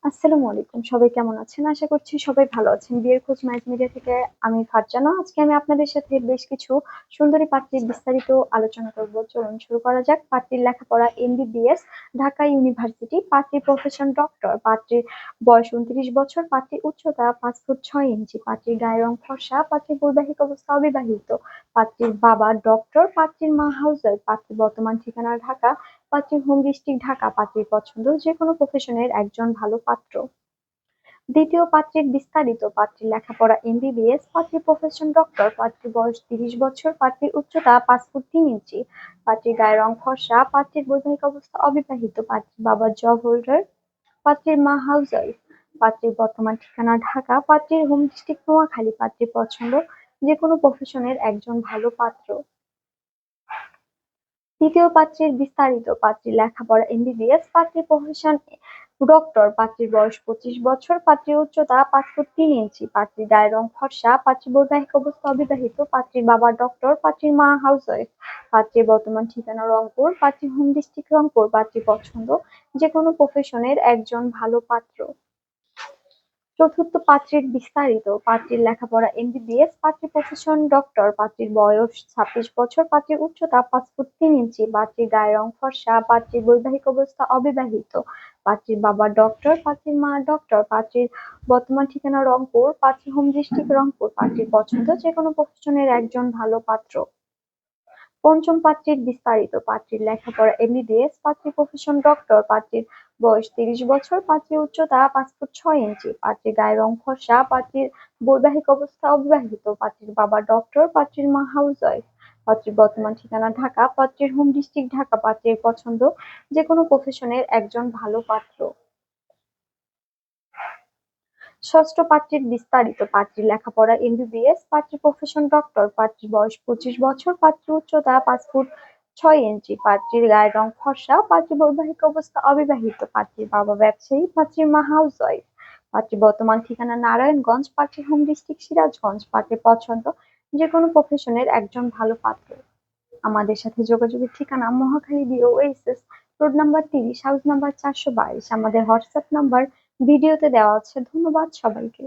আসসালামু আলাইকুম। সবাই কেমন আছেন? আশা করছি সবাই ভালো আছেন। বিয়ের খোঁজ মাইজ মিডিয়া থেকে আমি ফারজানা। আজকে আমি আপনাদের সাথে বেশ কিছু সুন্দরী পাত্রীর বিস্তারিত আলোচনা করব। চলুন শুরু করা যাক। পাত্রীর লেখাপড়া এমবিবিএস, ঢাকা ইউনিভার্সিটি। পাত্রীর প্রফেশন ডক্টর। পাত্রীর বয়স 29 বছর। পাত্রীর উচ্চতা 5 ফুট 6 ইঞ্চি। পাত্রীর গায়ের রং ফর্সা। পাত্রীর বৈবাহিক অবস্থা অবিবাহিত। পাত্রীর বাবা ডক্টর। পাত্রীর মা হাউসওয়াইফ। পাত্রীর বর্তমান ঠিকানা ঢাকা। পাত্রীর হোম ডিস্ট্রিক্ট ঢাকা। পাত্রীর পছন্দ যেকোনো প্রফেশনের একজন ভালো পাত্র। দ্বিতীয় পাত্রীর বিস্তারিত। পাত্রীর লেখাপড়া এমবিবিএস। পাত্রীর প্রফেশন ডক্টর। পাত্রীর বয়স 30 বছর। পাত্রীর উচ্চতা 5 ফুট 3 ইঞ্চি। পাত্রীর গায়ের রং ফর্সা। পাত্রীর বৈবাহিক অবস্থা অবিবাহিত। পাত্রীর বাবা জব হোল্ডার। পাত্রীর মা হাউসওয়াইফ। পাত্রীর বর্তমান ঠিকানা ঢাকা। পাত্রীর হোম ডিস্ট্রিক্ট নোয়াখালী। পাত্রীর পছন্দ যেকোনো প্রফেশনের একজন ভালো পাত্র। তৃতীয় পাত্রীর বিস্তারিত। পাত্রীর লেখাপড়া এমবিবিএস। পাত্রীর প্রফেশন ডক্টর। পাত্রীর বয়স 25 বছর। পাত্রীর উচ্চতা 5 ফুট 3 ইঞ্চি। পাত্রীর গায়ের রং ফর্সা। পাত্রীর বৈবাহিক অবস্থা অবিবাহিত। পাত্রীর বাবা ডক্টর। পাত্রীর মা হাউসওয়াইফ। পাত্রীর বর্তমান ঠিকানা রংপুর। পাত্রীর হোম ডিস্ট্রিক্ট রংপুর। পাত্রীর পছন্দ যেকোনো প্রফেশনের একজন ভালো পাত্র। চতুর্থ পাত্রীর বিস্তারিত। পাত্রীর লেখাপড়া এমবিবিএস। পাত্রীর প্রফেশন ডক্টর। পাত্রীর বয়স 26 বছর। পাত্রীর উচ্চতা 5 ফুট 3 ইঞ্চি। পাত্রীর গায়ের রং ফর্সা। পাত্রীর বৈবাহিক অবস্থা অবিবাহিত। পাত্রীর বাবা ডক্টর। পাত্রীর মা ডক্টর। পাত্রীর বর্তমান ঠিকানা রংপুর। পাত্রীর হোম ডিস্ট্রিক্ট রংপুর। পাত্রীর পছন্দ যেকোনো প্রফেশনের একজন ভালো পাত্র। পঞ্চম পাত্রীর বিস্তারিত। পাত্রীর লেখাপড়া এমবিবিএস। পাত্রীর প্রফেশন ডক্টর। পাত্রীর বয়স 30 বছর। পাত্রীর উচ্চতা 5 ফুট 6 ইঞ্চি। পাত্রীর গায়ের রং ফর্সা। পাত্রীর বৈবাহিক অবস্থা অবিবাহিত। পাত্রীর বাবা ডক্টর। পাত্রীর মা হাউসওয়াইফ। পাত্রীর বর্তমান ঠিকানা ঢাকা। পাত্রীর হোম ডিস্ট্রিক্ট ঢাকা। পাত্রীর পছন্দ যেকোনো প্রফেশনের একজন ভালো পাত্র। ষষ্ঠ পাত্রীর বিস্তারিত। পাত্রীর লেখাপড়া এমবিবিএস। পাত্রীর প্রফেশন ডক্টর। পাত্রীর বয়স 25 বছর। পাত্রীর উচ্চতা 5 ফুট 6 ইঞ্চি। পাত্রীর গায়ের রং ফর্সা। পাত্রীর বৈবাহিক অবস্থা অবিবাহিত। পাত্রীর বাবা ব্যবসায়ী। পাত্রীর মা হাউসওয়াইফ। পাত্রীর বর্তমান ঠিকানা নারায়ণগঞ্জ। পাত্রীর হোম ডিস্ট্রিক্ট সিরাজগঞ্জ। পাত্রীর পছন্দ যেকোনো প্রফেশনের একজন ভালো পাত্র। আমাদের সাথে যোগাযোগের ঠিকানা Mohakhali OSS road number 30, house number 422। আমাদের হোয়াটসঅ্যাপ নাম্বার ভিডিওতে দেওয়া আছে। ধন্যবাদ সবাইকে।